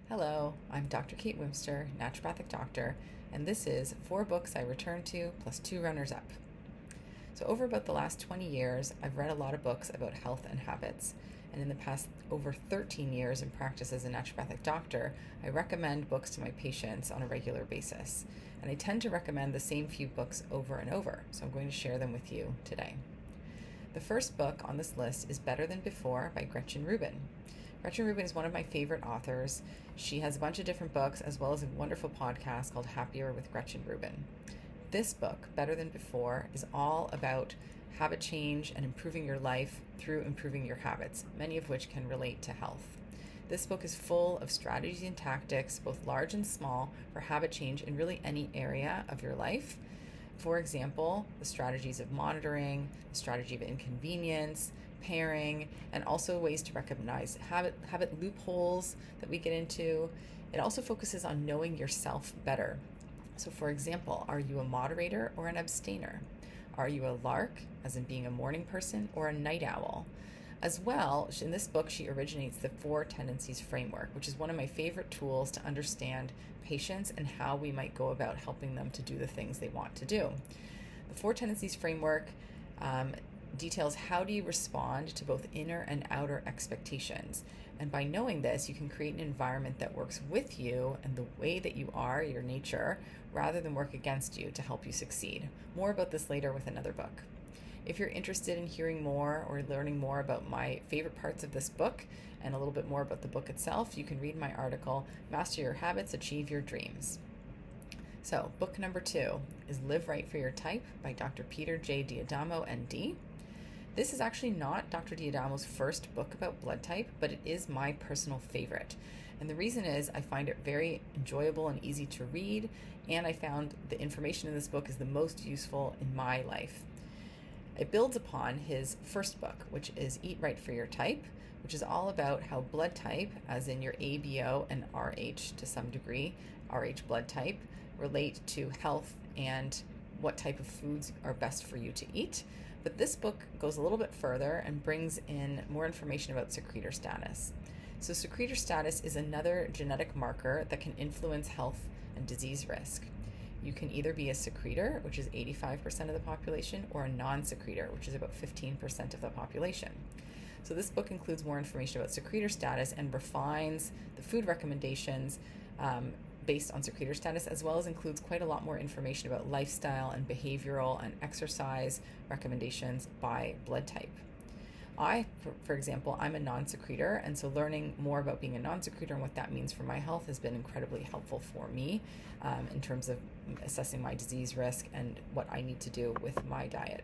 Hello, I'm Dr. Kate Whimster, naturopathic doctor, and this is 4 books I return to plus 2 runners up. So, over about the last 20 years, I've read a lot of books about health and habits, and in the past over 13 years in practice as a naturopathic doctor, I recommend books to my patients on a regular basis. And I tend to recommend the same few books over and over, so I'm going to share them with you today. The first book on this list is Better Than Before by Gretchen Rubin. Gretchen Rubin is one of my favorite authors. She has a bunch of different books as well as a wonderful podcast called Happier with Gretchen Rubin. This book, Better Than Before, is all about habit change and improving your life through improving your habits, many of which can relate to health. This book is full of strategies and tactics, both large and small, for habit change in really any area of your life. For example, the strategies of monitoring, the strategy of inconvenience, pairing, and also ways to recognize habit loopholes that we get into. It also focuses on knowing yourself better. So for example, are you a moderator or an abstainer? Are you a lark, as in being a morning person, or a night owl? As well, in this book, she originates the 4 tendencies framework, which is one of my favorite tools to understand patients and how we might go about helping them to do the things they want to do. The 4 tendencies framework details how do you respond to both inner and outer expectations. And by knowing this, you can create an environment that works with you and the way that you are, your nature, rather than work against you to help you succeed. More about this later with another book. If you're interested in hearing more or learning more about my favorite parts of this book and a little bit more about the book itself, you can read my article, Master Your Habits, Achieve Your Dreams. So, book number 2 is Live Right for Your Type by Dr. Peter J. D'Adamo, ND. This is actually not Dr. D'Adamo's first book about blood type, but it is my personal favorite. And the reason is I find it very enjoyable and easy to read, and I found the information in this book is the most useful in my life. It builds upon his first book, which is Eat Right for Your Type, which is all about how blood type, as in your ABO and RH to some degree, RH blood type, relate to health and what type of foods are best for you to eat. But this book goes a little bit further and brings in more information about secretor status. So secretor status is another genetic marker that can influence health and disease risk. You can either be a secretor, which is 85% of the population, or a non-secretor, which is about 15% of the population. So this book includes more information about secretor status and refines the food recommendations based on secretor status, as well as includes quite a lot more information about lifestyle and behavioral and exercise recommendations by blood type. For example, I'm a non-secretor, and so learning more about being a non-secretor and what that means for my health has been incredibly helpful for me in terms of assessing my disease risk and what I need to do with my diet.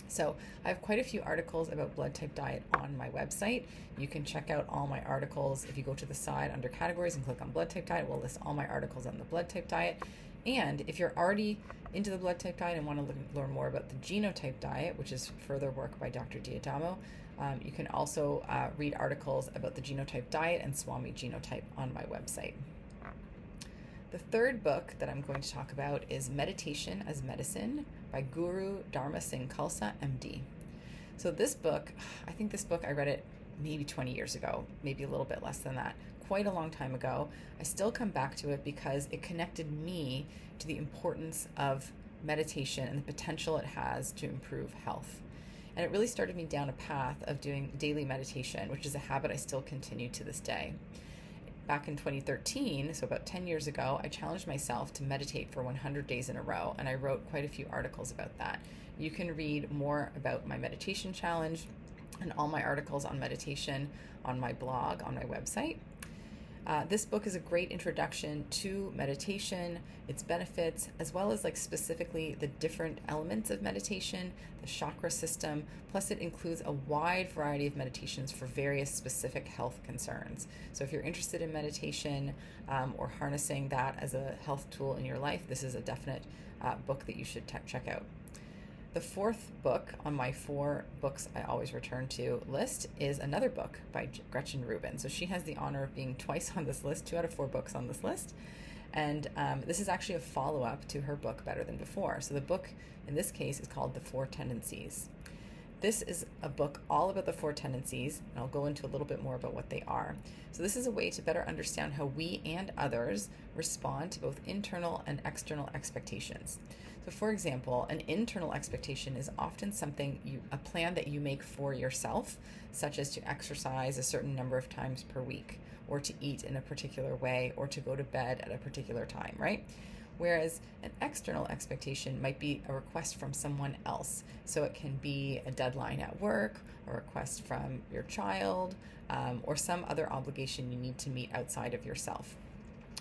So I have quite a few articles about blood type diet on my website. You can check out all my articles. If you go to the side under categories and click on blood type diet, we'll list all my articles on the blood type diet. And if you're already into the blood type diet and want to learn more about the genotype diet, which is further work by Dr. D'Adamo, you can also read articles about the genotype diet and Swami genotype on my website. The third book that I'm going to talk about is Meditation as Medicine by Guru Dharma Singh Khalsa, MD. So this book, I read it maybe 20 years ago, maybe a little bit less than that, quite a long time ago. I still come back to it because it connected me to the importance of meditation and the potential it has to improve health. And it really started me down a path of doing daily meditation, which is a habit I still continue to this day. Back in 2013, so about 10 years ago, I challenged myself to meditate for 100 days in a row, and I wrote quite a few articles about that. You can read more about my meditation challenge and all my articles on meditation on my blog, on my website. This book is a great introduction to meditation, its benefits, as well as specifically the different elements of meditation, the chakra system, plus it includes a wide variety of meditations for various specific health concerns. So if you're interested in meditation or harnessing that as a health tool in your life, this is a definite book that you should check out. The fourth book on my 4 books I always return to list is another book by Gretchen Rubin. So she has the honor of being twice on this list, 2 out of 4 books on this list. And this is actually a follow-up to her book, Better Than Before. So the book, in this case, is called The 4 Tendencies. This is a book all about the four tendencies, and I'll go into a little bit more about what they are. So this is a way to better understand how we and others respond to both internal and external expectations. So for example, an internal expectation is often a plan that you make for yourself, such as to exercise a certain number of times per week, or to eat in a particular way, or to go to bed at a particular time, right? Whereas an external expectation might be a request from someone else. So it can be a deadline at work, a request from your child, or some other obligation you need to meet outside of yourself.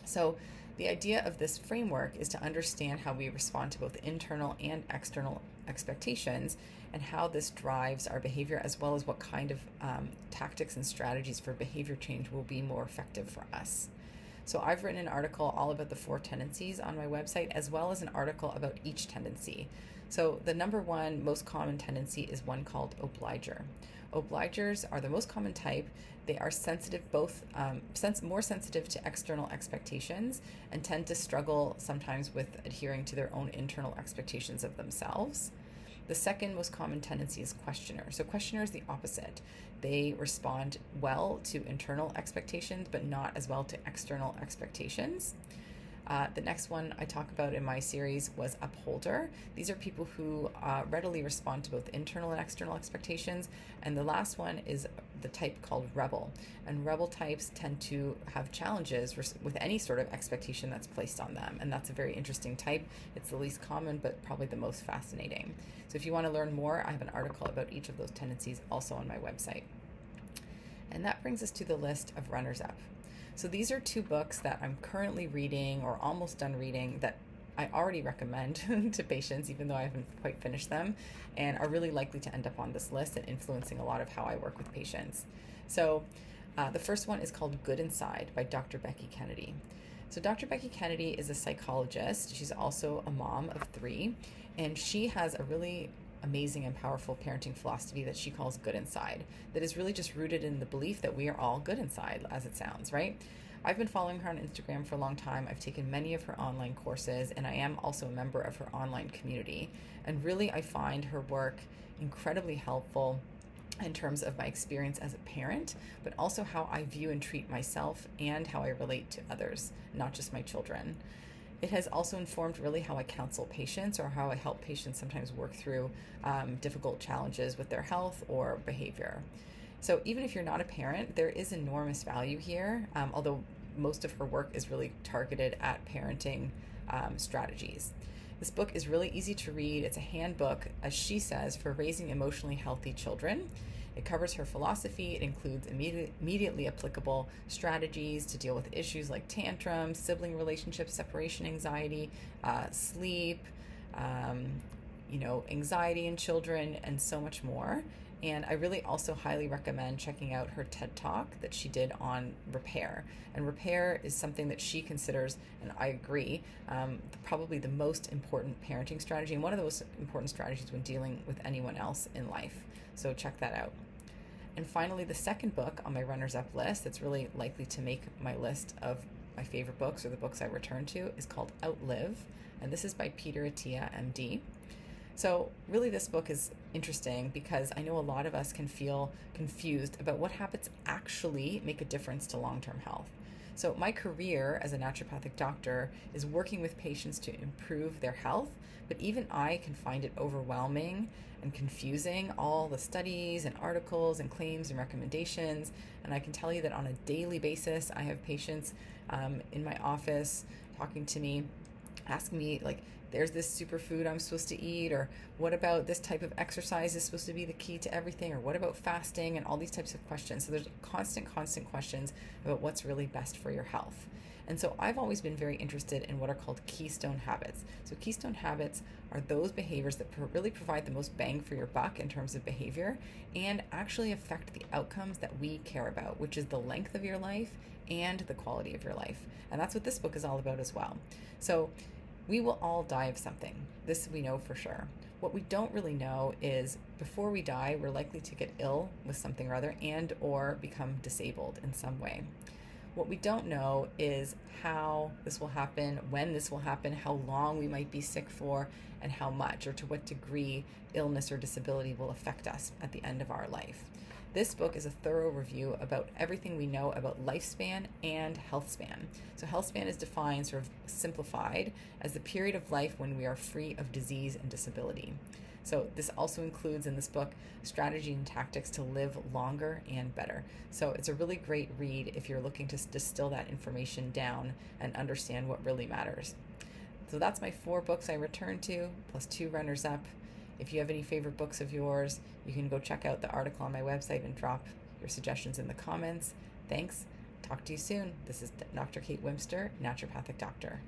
So the idea of this framework is to understand how we respond to both internal and external expectations and how this drives our behavior, as well as what kind of tactics and strategies for behavior change will be more effective for us. So I've written an article all about the four tendencies on my website, as well as an article about each tendency. So the number one most common tendency is one called obliger. Obligers are the most common type. They are sensitive, more sensitive to external expectations, and tend to struggle sometimes with adhering to their own internal expectations of themselves. The second most common tendency is questioner. So questioner is the opposite. They respond well to internal expectations, but not as well to external expectations. The next one I talk about in my series was upholder. These are people who readily respond to both internal and external expectations. And the last one is the type called rebel. And rebel types tend to have challenges with any sort of expectation that's placed on them. And that's a very interesting type. It's the least common, but probably the most fascinating. So if you want to learn more, I have an article about each of those tendencies also on my website. And that brings us to the list of runners-up. So these are two books that I'm currently reading or almost done reading that I already recommend to patients, even though I haven't quite finished them, and are really likely to end up on this list and influencing a lot of how I work with patients. So the first one is called Good Inside by Dr. Becky Kennedy. So Dr. Becky Kennedy is a psychologist. She's also a mom of 3, and she has a really amazing and powerful parenting philosophy that she calls Good Inside, that is really just rooted in the belief that we are all good inside, as it sounds, right? I've been following her on Instagram for a long time. I've taken many of her online courses, and I am also a member of her online community. And really, I find her work incredibly helpful in terms of my experience as a parent, but also how I view and treat myself and how I relate to others, not just my children. It has also informed really how I counsel patients, or how I help patients sometimes work through difficult challenges with their health or behavior. So even if you're not a parent, there is enormous value here, although most of her work is really targeted at parenting strategies. This book is really easy to read. It's a handbook, as she says, for raising emotionally healthy children. It covers her philosophy. It includes immediately applicable strategies to deal with issues like tantrums, sibling relationships, separation anxiety, sleep, anxiety in children, and so much more. And I really also highly recommend checking out her TED Talk that she did on repair. And repair is something that she considers, and I agree, probably the most important parenting strategy, and one of the most important strategies when dealing with anyone else in life. So check that out. And finally, the second book on my runners-up list that's really likely to make my list of my favorite books, or the books I return to, is called Outlive. And this is by Peter Attia, MD. So really, this book is interesting because I know a lot of us can feel confused about what habits actually make a difference to long-term health. So my career as a naturopathic doctor is working with patients to improve their health, but even I can find it overwhelming and confusing, all the studies and articles and claims and recommendations. And I can tell you that on a daily basis, I have patients in my office talking to me, asking me, like, there's this superfood I'm supposed to eat, or what about this type of exercise is supposed to be the key to everything, or what about fasting, and all these types of questions. So there's constant questions about what's really best for your health. And so I've always been very interested in what are called keystone habits. So keystone habits are those behaviors that really provide the most bang for your buck in terms of behavior, and actually affect the outcomes that we care about, which is the length of your life and the quality of your life. And that's what this book is all about as well. So we will all die of something. This we know for sure. What we don't really know is before we die, we're likely to get ill with something or other, and or become disabled in some way. What we don't know is how this will happen, when this will happen, how long we might be sick for, and how much or to what degree illness or disability will affect us at the end of our life. This book is a thorough review about everything we know about lifespan and health span. So health span is defined, sort of simplified, as the period of life when we are free of disease and disability. So this also includes in this book strategy and tactics to live longer and better. So it's a really great read if you're looking to distill that information down and understand what really matters. So that's my 4 books I returned to, plus 2 runners up. If you have any favorite books of yours, you can go check out the article on my website and drop your suggestions in the comments. Thanks. Talk to you soon. This is Dr. Kate Whimster, naturopathic doctor.